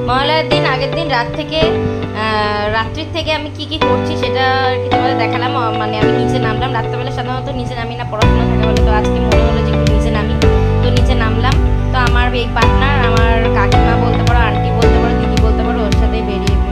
মহালয়ার দিন আগের দিন রাত্রির থেকে আমি কি করছি সেটা আর কি তোমাদের দেখালাম। মানে আমি নিচে নামলাম, রাত্রেবেলা সাধারণত নিচে নামি না, পড়াশোনা থাকে বলে, তো আজকে মনে হলো যে একটু নিচে নামি, তো নিচে নামলাম। তো আমার এই পার্টনার, আমার কাকিমা বলতে পারো, আন্টি বলতে পারো, দিদি বলতে পারো, ওর সাথে বেরিয়েছি।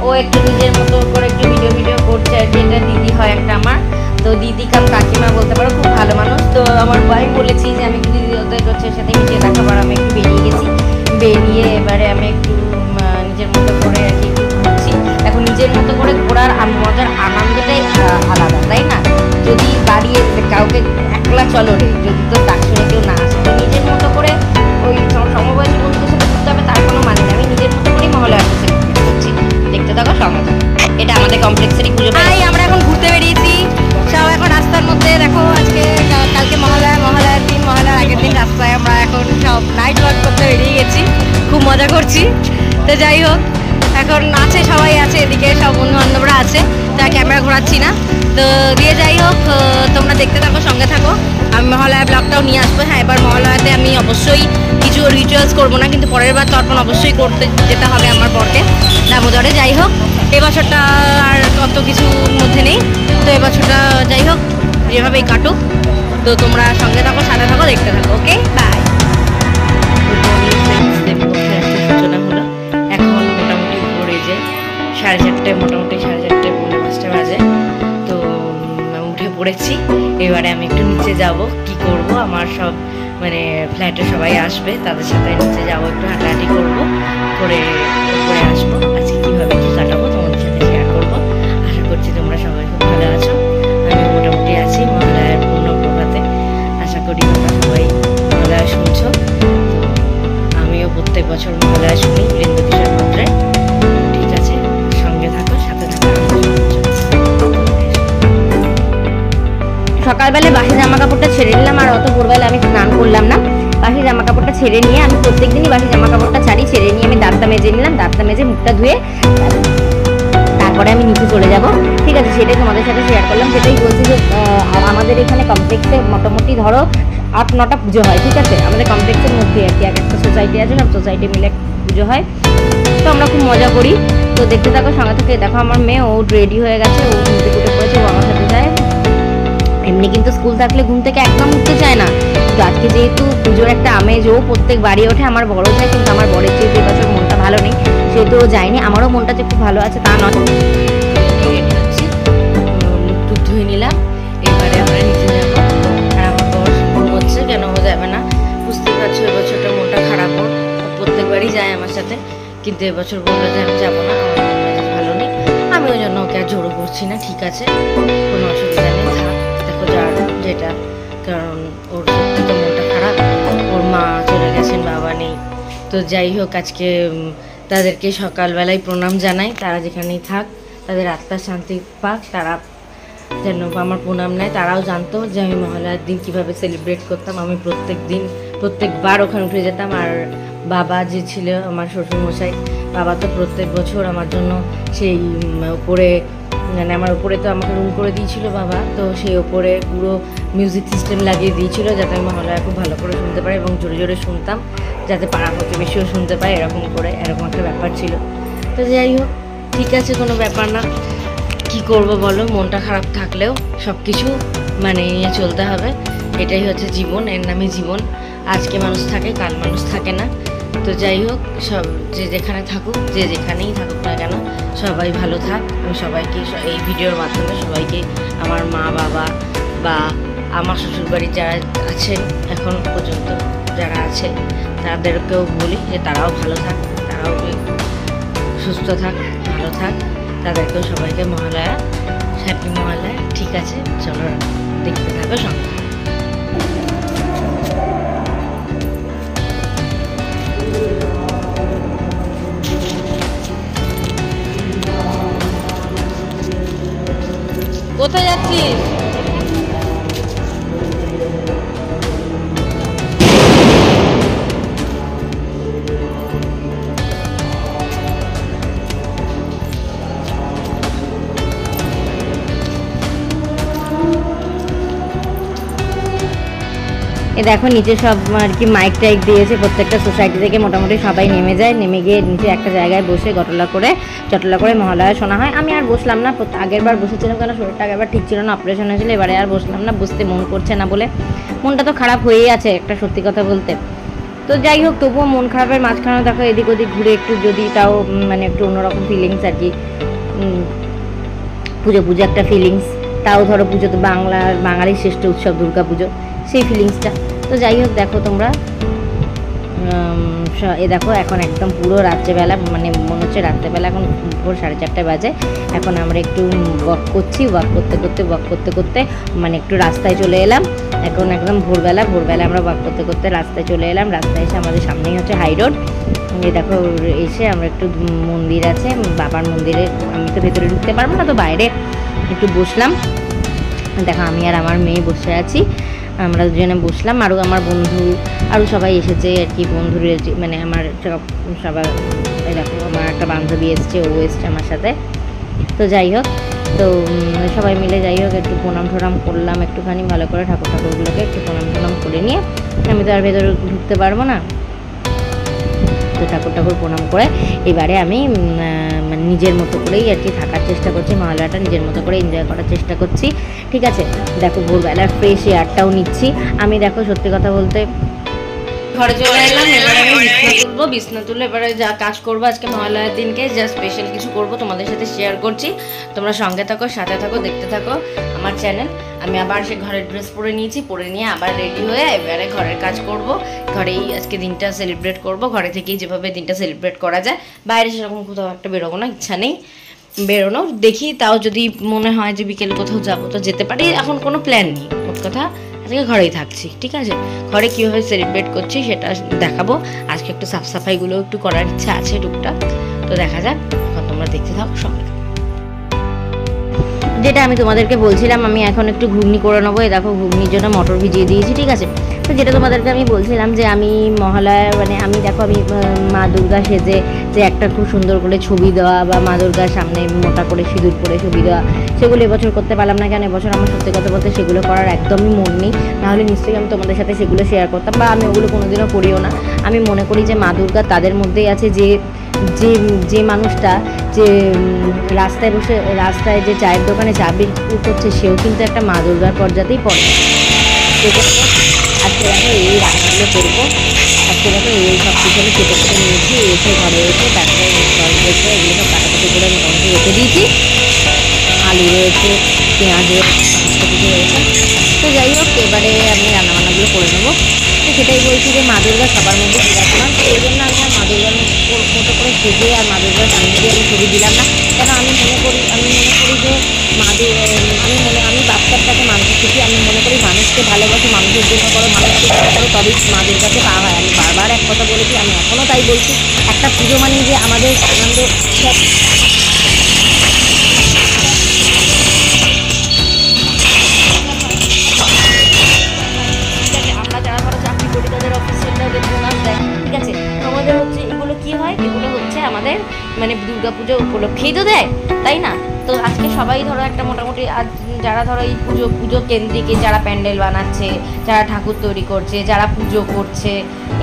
ও একটু নিজের মতো করে একটু ভিডিও করছে আর কি। এটা দিদি হয় একটা আমার, তো দিদি কাম কাকিমা বলতে পারো, খুব ভালো মানুষ। তো আমার ভাই বলেছি যে আমি একটু দিদি ওদের হচ্ছে সাথে মিশিয়ে দেখাবার, আমি একটু বেরিয়ে গেছি। বেরিয়ে এবারে আমি একটু নিজের মতো করে আর কি একটু ঘুরছি। এখন নিজের মতো করে ঘোরার মজার আনন্দটাই আলাদা, তাই না? যদি বাড়িয়ে কাউকে একলা চলো রে, যদি তো ডাক শুনে কেউ না আসে, তো নিজের মতো করে ওই সমবয়সী বন্ধুদের সাথে ঘুরতে হবে তার কোনো মানে নেই। আমি নিজের মতো করেই মহলার সাথে ঘুরছি, দেখতে থাকো, সঙ্গে থাকো। এটা আমাদের কমপ্লেক্সেরই পুজো। আমরা এখন ঘুরতে বেরিয়েছি সব, এখন রাস্তার মধ্যে দেখো। আজকে কালকে মহালয়ার দিন, মহালয়ার আগের দিন রাস্তায় আমরা এখন সব নাইট ওয়াক করতে বেরিয়ে গেছি, খুব মজা করছি। তো যাই হোক, এখন আছে, সবাই আছে এদিকে, সব বন্ধু বান্ধবরা আছে, তা ক্যামেরা ঘোরাচ্ছি না। তো দিয়ে যাই হোক, তোমরা দেখতে থাকো, সঙ্গে থাকো। আমি মহালয়া ব্লগটাও নিয়ে আসবো। হ্যাঁ, এবার মহালয়াতে আমি অবশ্যই কিছু রিচুয়ালস করবো না, কিন্তু পরের বার তর্পণ অবশ্যই করতে যেতে হবে আমার বরকে দামোদরে। যাই হোক, এবছরটা আর অত কিছুর মধ্যে নেই, তো এবছরটা যাই হোক যেভাবেই কাটুক। তো তোমরা সঙ্গে থাকো, সাথে থাকো, দেখতে থাকো। ওকে, বাই। সূচনা হলো এখন মোটামুটি ভোরে যে 4:30, মোটামুটি 4:30 পৌনে 5টা বাজে। তো উঠে পড়েছি। এবারে আমি একটু নিচে যাব, কি করব, আমার সব মানে ফ্ল্যাটে সবাই আসবে, তাদের সাথে নিচে যাবো, একটু হাঁটাহাঁটি করবো, করে উপরে আসবো। আজকে কীভাবে কী কাটাবো তোমাদের সাথে শেয়ার করবো। আশা করছি তোমরা সবাই খুব ভালো আছো, আমি মোটামুটি আছি। মহালয়ার পূর্ণ প্রভাতে আশা করি তোমরা সবাই মহালয়া শুনছো। তো আমিও প্রত্যেক বছর মহালয়া শুনি বীরেন্দ্র কিশোর মন্ত্রে। ঠিক আছে, সঙ্গে থাকো, সাথে থাকো। সকালবেলায় বাসি জামা কাপড়টা ছেড়ে নিলাম, আর অত ভোরবেলা আমি স্নান করলাম না। বাসি জামা কাপড়টা ছেড়ে নিয়ে, আমি প্রত্যেকদিনই বাসি জামা কাপড়টা ছাড়ি, ছেড়ে নিয়ে আমি দাঁতটা মেজে নিলাম, দাঁতটা মেজে মুখটা ধুয়ে তারপরে আমি নিচে চলে যাব। ঠিক আছে, সেটাই তোমাদের সাথে শেয়ার করলাম। সেটাই বলছি যে আমাদের এখানে কমপ্লেক্সে মোটামুটি ধরো 8-9টা পুজো হয়। ঠিক আছে, আমাদের কমপ্লেক্সের মধ্যে আর কি এক একটা সোসাইটি আছে, সব সোসাইটি মিলে পুজো হয়, তো আমরা খুব মজা করি। তো দেখতে থাকো, সঙ্গে থেকে দেখো। আমার মেয়ে ও রেডি হয়ে গেছে, ও ঘুম থেকে উঠে পড়েছে, ও আমার সাথে যায়। এমনি কিন্তু স্কুল থাকলে ঘুম থেকে একদম উঠতে চায় না, কিন্তু আজকে যেহেতু পুজোর একটা আমেজ, ও প্রত্যেক বাড়ি ওঠে, আমার বড় যায়, কিন্তু আমার বড়ের যেহেতু এবছর মনটা ভালো নেই, সেহেতু ও যায়নি। আমারও মনটা যে খুব ভালো আছে তা নয়। রেডি হচ্ছি, মুখ টুক ধুয়ে নিলাম, এবারে আমরা নিচে যাবো। আর আমার বর হচ্ছে কেন ও যাবে না, বুঝতেই পারছো, এবছরটা মনটা খারাপ। ওর প্রত্যেকবারই যায় আমার সাথে, কিন্তু এবছর বললো যে আমি যাবো না, আমার মনটা ভালো নেই। আমি ওই জন্য ওকে আর জোরও করছি না। ঠিক আছে, কোনো অসুবিধা নেই, থাক, দেখো যার যেটা, কারণ ওর সত্যি তো মনটা খারাপ, ওর মা চলে গেছেন, বাবা নেই। তো যাই হোক, আজকে তাদেরকে সকালবেলায় প্রণাম জানাই, তারা যেখানেই থাক তাদের আত্মার শান্তি পাক, তারা যেন আমার প্রণাম নেয়। তারাও জানতো যে আমি মহালয়ার দিন কীভাবে সেলিব্রেট করতাম। আমি প্রত্যেকবার ওখানে উঠে যেতাম। আর বাবা যে ছিল আমার শ্বশুরমশাই, বাবা তো প্রত্যেক বছর আমার জন্য সেই উপরে, মানে আমার উপরে তো আমাকে রুম করে দিয়েছিল বাবা, তো সেই ওপরে পুরো মিউজিক সিস্টেম লাগিয়ে দিয়েছিল, যাতে আমি মহালয়া খুব ভালো করে শুনতে পারি এবং জোরে জোরে শুনতাম, যাতে পাড়া প্রতিবেশীও শুনতে পায়, এরকম একটা ব্যাপার ছিল। তো যাই হোক, ঠিক আছে, কোনো ব্যাপার না। কি করব বলো, মনটা খারাপ থাকলেও সব কিছু মানে নিয়ে চলতে হবে, এটাই হচ্ছে জীবন, এর নামে জীবন। আজকে মানুষ থাকে, কাল মানুষ থাকে না। তো যাই হোক, সব যে যেখানে থাকুক, যে যেখানেই থাকুক না কেন, সবাই ভালো থাক। আমি সবাইকে এই ভিডিওর মাধ্যমে সবাইকে, আমার মা বাবা বা আমার শ্বশুরবাড়ির যারা আছেন এখন পর্যন্ত যারা আছে, তাদেরকেও বলি যে তারাও ভালো থাক, তারাও সুস্থ থাক, ভালো থাক। তাদেরকেও সবাইকে মহালয়া, হ্যাপি মহালয়া। ঠিক আছে, চলো দেখতে থাকো, সঙ্গে। কোথায় যাচ্ছিস? এ দেখো নিচে সব আর কি মাইক টাইক দিয়েছে, প্রত্যেকটা সোসাইটি থেকে মোটামুটি সবাই নেমে যায়, নেমে গিয়ে নিচে একটা জায়গায় বসে চটলা করে মহালয়া শোনা হয়। আমি আর বসলাম না, আগের বার বসেছিলাম কেন শরীরটা আগেরবার ঠিক ছিল না, অপারেশন হয়েছিল, এবারে আর বসলাম না, বসতে মন করছে না বলে। মনটা তো খারাপ হয়েই আছে একটা সত্যি কথা বলতে। তো যাই হোক, তবুও মন খারাপের মাঝখানে দেখো এদিক ওদিক ঘুরে একটু যদি তাও মানে একটু অন্যরকম ফিলিংস আর কি, পুজো একটা ফিলিংস, তাও ধরো পুজো তো বাঙালির শ্রেষ্ঠ উৎসব দুর্গা পুজো, সেই ফিলিংসটা। তো যাই হোক দেখো তোমরা, এ দেখো এখন একদম পুরো রাত্রেবেলা, মানে মনে হচ্ছে রাত্রেবেলা, এখন ভোর 4:30 বাজে। এখন আমরা একটু ওয়াক করছি, ওয়াক করতে করতে মানে একটু রাস্তায় চলে এলাম। এখন একদম ভোরবেলা আমরা ওয়াক করতে রাস্তায় চলে এলাম। রাস্তায় এসে আমাদের সামনেই হচ্ছে হাই রোড। এই দেখো এসে আমরা একটু মন্দির আছে, বাবার মন্দিরে, আমি তো ভেতরে ঢুকতে পারবো না, তো বাইরে একটু বসলাম। দেখো আমি আর আমার মেয়ে বসে আছি, আমরা দুজনে বসলাম, আরও আমার বন্ধু আরও সবাই এসেছে আর কি, বন্ধুর মানে আমার সবাই, দেখো আমার একটা বান্ধবী এসছে, ও এসছে আমার সাথে। তো যাই হোক, তো সবাই মিলে যাই হোক একটু প্রণাম ঠোনাম করলাম একটুখানি ভালো করে, ঠাকুরগুলোকে একটু প্রণাম করে নিয়ে, আমি তো আর ভেতরে ঢুকতে পারবো না, তো ঠাকুর প্রণাম করে এবারে আমি মানে নিজের মতো করেই আর কি থাকার চেষ্টা করছি, মহালয়াটা নিজের মতো করে এনজয় করার চেষ্টা করছি। ঠিক আছে, দেখো ভোরবেলার ফ্রেশ এয়ারটাও নিচ্ছি আমি। দেখো সত্যি কথা বলতে ঘরে চলে এলাম, এবারে আমি বিছনা তুলবো, এবারে যা কাজ করবো আজকে মহালয়ার দিনকে, যা স্পেশাল কিছু করবো তোমাদের সাথে শেয়ার করছি। তোমরা সঙ্গে থাকো, সাথে থাকো, দেখতে থাকো আমার চ্যানেল। আমি আবার সে ঘরের ড্রেস পরে নিয়ে আবার রেডি হয়ে এবারে ঘরের কাজ করব, ঘরেই আজকে দিনটা সেলিব্রেট করব, ঘরে থেকেই যেভাবে দিনটা সেলিব্রেট করা যায়। বাইরে সেরকম কোথাও একটা বেরোবো না, ইচ্ছা নেই বেরোনো, দেখি তাও যদি মনে হয় যে বিকেল কোথাও যাবো তো যেতে পারি, এখন কোনো প্ল্যান নেই, মোট কথা আজকে ঘরেই থাকছি। ঠিক আছে, ঘরে কীভাবে সেলিব্রেট করছি সেটা দেখাবো। আজকে একটু সাফসাফাইগুলো একটু করার ইচ্ছা আছে টুকটাক, তো দেখা যাক, তোমরা দেখতে থাকো সঙ্গে। যেটা আমি তোমাদেরকে বলছিলাম, আমি এখন একটু ঘুগনি করে নেবো। এই দেখো ঘুগনির জন্য মটর ভিজিয়ে দিয়েছি। ঠিক আছে, তো যেটা তোমাদেরকে আমি বলছিলাম যে আমি মহালয়া মানে আমি দেখো আমি মা দুর্গা সেজে যে একটা খুব সুন্দর করে ছবি দেওয়া বা মা দুর্গার সামনে মোটা করে সিঁদুর পরে ছবি দেওয়া, সেগুলো এবছর করতে পারলাম না কেন, এবছর আমার সত্যি কথা বলতে সেগুলো করার একদমই মন নেই, নাহলে নিশ্চয়ই আমি তোমাদের সাথে সেগুলো শেয়ার করতাম, বা আমি ওগুলো কোনোদিনও করিও না। আমি মনে করি যে মা দুর্গা তাদের মধ্যেই আছে যে মানুষটা যে রাস্তায় বসে রাস্তায় যে চায়ের দোকানে চা বিক্রি করছে, সেও কিন্তু একটা মা দুর্গার পর্যাতেই পড়ে। আজকে দেখো এই রান্নাগুলো করবো, আজকে দেখো এই সব কিছু আমি কেটে নিয়েছি, এসে ঘরে এসে তারপরে জল রয়েছে, এগুলো সব কাটাকুটি করে মোটামুটি রেখে দিয়েছি, আলু রয়েছে, পেঁয়াজ রয়েছে, সমস্ত কিছু রয়েছে। তো যাই হোক, এবারে আমি রান্নাবান্নাগুলো করে নেবো। তো সেটাই বলছি যে মা দুর্গা সবার মধ্যে বিরাজমান, তো এই জন্য আমি আর মা দুর্গার মতো করে সেজে আর মা দুর্গার সামনে দিয়ে আমি ছবি দিলাম না, কেন আমি মনে করি যে আমি বাচ্চাটাকে মানুষের থেকে আমি মনে করি মানুষকে ভালোবাসো, মানুষের জন্য করো, মানুষকে সেবা করো, তবেই মা দুর্গাকে পাওয়া হয়। আমি বারবার এক কথা বলেছি, আমি এখনও তাই বলছি, একটা পুজো মানে যে আমাদের আনন্দ মানে দুর্গাপুজো উপলক্ষেই তো দেয়, তাই না? তো আজকে সবাই ধরো একটা মোটামুটি আজ যারা ধরো এই পুজো কেন্দ্রিকে যারা প্যান্ডেল বানাচ্ছে, যারা ঠাকুর তৈরি করছে, যারা পুজো করছে,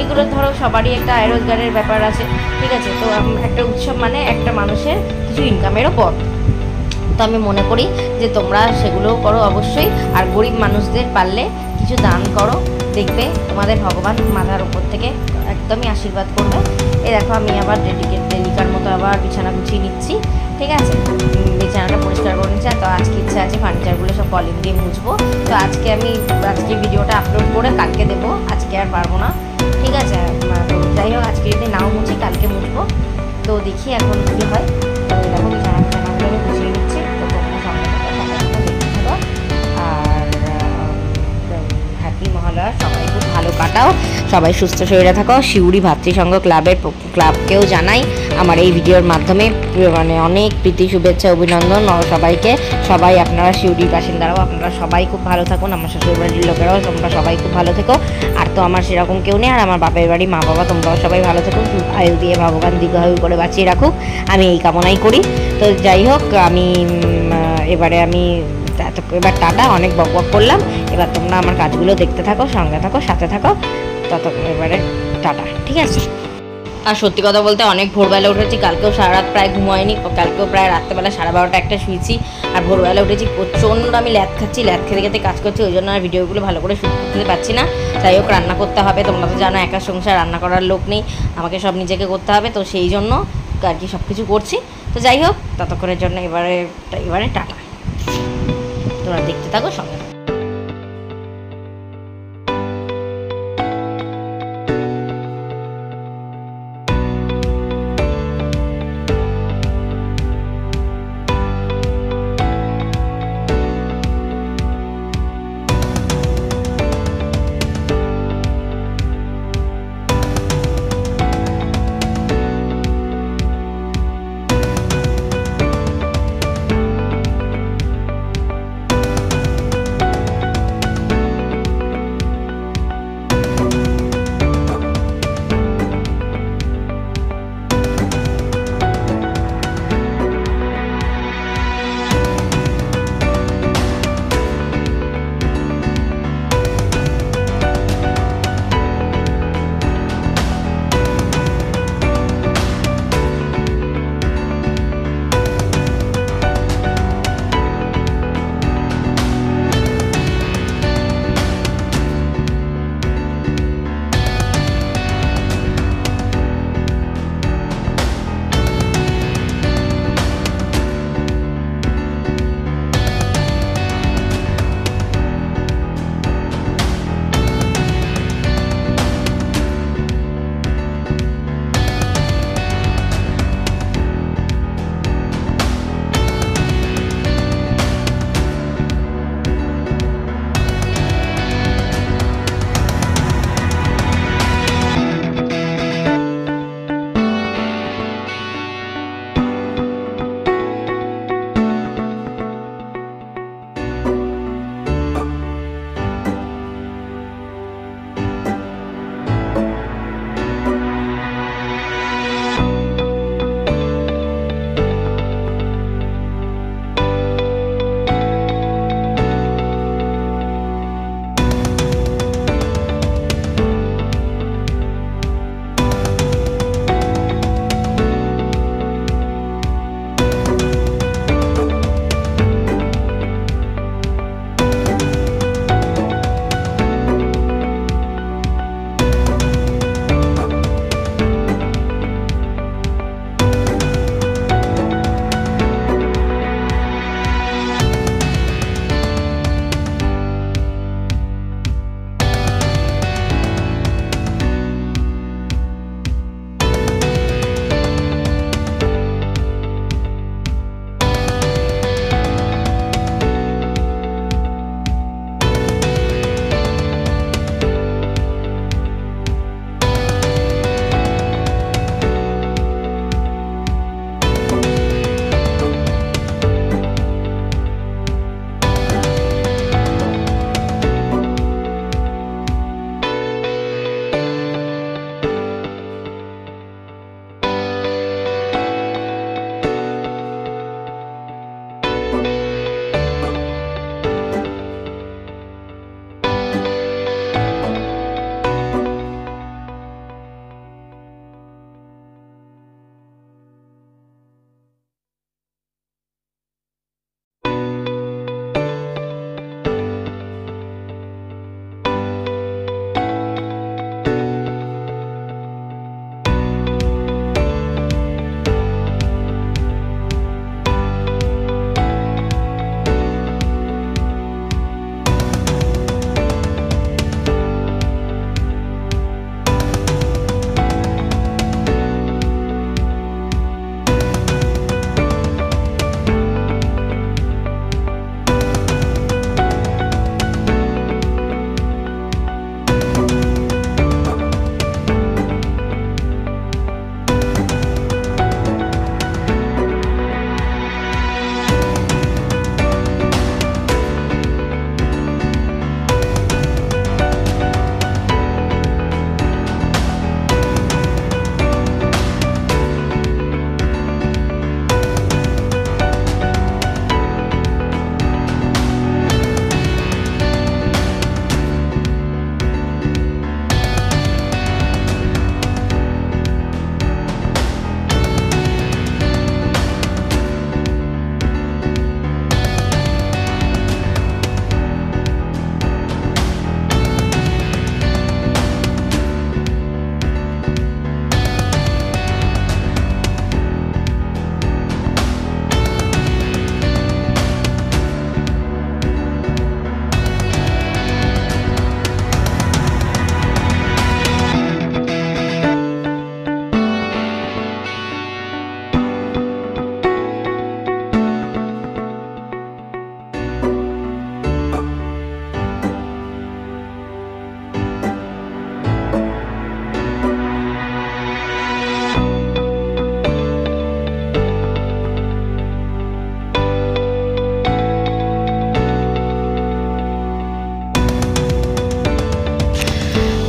এগুলো ধরো সবারই একটা আয় রোজগারের ব্যাপার আছে। ঠিক আছে, তো একটা উৎসব মানে একটা মানুষের কিছু ইনকামেরও পথ। তো আমি মনে করি যে তোমরা সেগুলোও করো অবশ্যই, আর গরিব মানুষদের পারলে কিছু দান করো, দেখবে তোমাদের ভগবান মাথার উপর থেকে একদমই আশীর্বাদ করবে। এই দেখো আমি আবার ডেলিকার মতো আবার বিছানা গুছিয়ে নিচ্ছি। ঠিক আছে, বিছানাটা পরিষ্কার করে নিচ্ছি। তো আজকে ইচ্ছা আছে ফার্নিচারগুলো সব কলিং দিয়ে মুছবো। তো আজকে ভিডিওটা আপলোড করে কালকে দেবো, আজকে আর পারবো না। ঠিক আছে, তো যাই হোক আজকে যদি নাও মুছি কালকে মুছবো, তো দেখি এখন কী হয়। তো দেখো বিছানাগুলো আমি গুছিয়ে নিচ্ছি। তো তোমরা সঙ্গে আর হ্যাপি মহালয়া, সবাই খুব ভালো কাটাও, সবাই সুস্থ শরীরে থাকো। শিউরি ভাতৃসংঘ ক্লাবকেও জানাই আমার এই ভিডিওর মাধ্যমে মানে অনেক প্রীতি শুভেচ্ছা অভিনন্দন সবাইকে। সবাই আপনারা শিউরির বাসিন্দারাও আপনারা সবাই খুব ভালো থাকুন, আমার শ্বশুরবাড়ির লোকেরাও তোমরা সবাই খুব ভালো থেকো। আর তো আমার সেরকম কেউ নেই, আর আমার বাপের বাড়ি মা বাবা তোমরাও সবাই ভালো থেকো, আয়ু দিয়ে ভগবান দীর্ঘায়ু করে বাঁচিয়ে রাখুক, আমি এই কামনাই করি। তো যাই হোক, এবারে আমি এবার টাটা, অনেক বক বক করলাম, এবার তোমরা আমার কাজগুলো দেখতে থাকো, সঙ্গে থাকো, সাথে থাকো, ততক্ষণ এবারে টাটা, ঠিক আছে। আর সত্যি কথা বলতে অনেক ভোরবেলা উঠেছি, কালকেও সারা রাত প্রায় ঘুমাইনি, কালকেও প্রায় রাত্রেবেলা 12:30 একটা শুয়েছি, আর ভোরবেলা উঠেছি প্রচণ্ড, আমি ল্যাদ খাচ্ছি, ল্যাদ খেতে খেতে কাজ করছি, ওই জন্য আর ভিডিওগুলো ভালো করে শুট করতে পারছি না। যাই হোক, রান্না করতে হবে, তোমরা তো জানো একা সংসার, রান্না করার লোক নেই, আমাকে সব নিজেকে করতে হবে, তো সেই জন্য আর কি সব কিছু করছি। তো যাই হোক, ততক্ষণের জন্য এবারে টাটা, তোমরা দেখতে থাকো, সঙ্গে থাকো।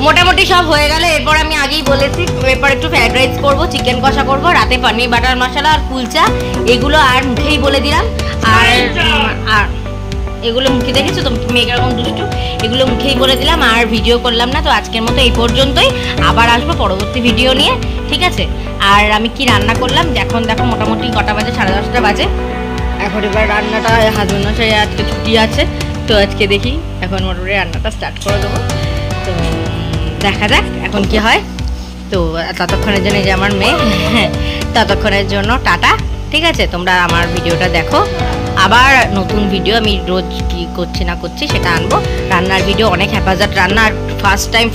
মোটামুটি সব হয়ে গেল। এরপর আমি আগেই বলেছি এরপর একটু ফ্রাইড রাইস করবো, চিকেন কষা করবো, রাতে পনির বাটার মশলা আর কুলচা, এগুলো আর মুখেই বলে দিলাম। আর এগুলো মুখে দেখেছো তো মেয়ে এরকম দুষ্টু, এগুলো মুখেই বলে দিলাম আর ভিডিও করলাম না। তো আজকের মতো এই পর্যন্তই, আবার আসবো পরবর্তী ভিডিও নিয়ে, ঠিক আছে? আর আমি কি রান্না করলাম এখন দেখো, মোটামুটি কটা বাজে, 10:30 বাজে এখন। এবার রান্নাটা হাজবেন্ড মশাই আজকে ছুটি আছে, তো আজকে দেখি এখন মোটামুটি রান্নাটা স্টার্ট করে দেবো। তো দেখা যাক এখন কি হয়। তো ততক্ষণের জন্য যে আমার মেয়ে, ততক্ষণের জন্য টাটা, ঠিক আছে? তোমরা আমার ভিডিওটা দেখো, আবার নতুন ভিডিও আমি রোজ কি করছি না করছি সেটা আনবো। রান্নার ভিডিও অনেক হ্যাপাজার্ট রান্না, আর ফার্স্ট টাইম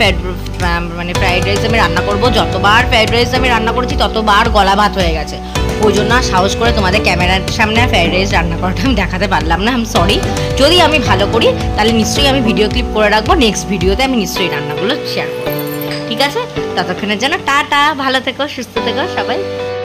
মানে ফ্রাইড রাইস আমি রান্না করবো। যতবার ফ্রাইড রাইস আমি রান্না করেছি ততবার গলা ভাত হয়ে গেছে, ওই জন্য সাহস করে তোমাদের ক্যামেরার সামনে ফ্রাইড রাইস রান্না করাটা আমি দেখাতে পারলাম না। আমি সরি, যদি আমি ভালো করি তাহলে নিশ্চয়ই আমি ভিডিও ক্লিপ করে রাখবো, নেক্সট ভিডিওতে আমি নিশ্চয়ই রান্নাগুলো শেয়ার করবো, ঠিক আছে? ততক্ষণের জন্য টাটা, ভালো থেকো, সুস্থ থেকো সবাই।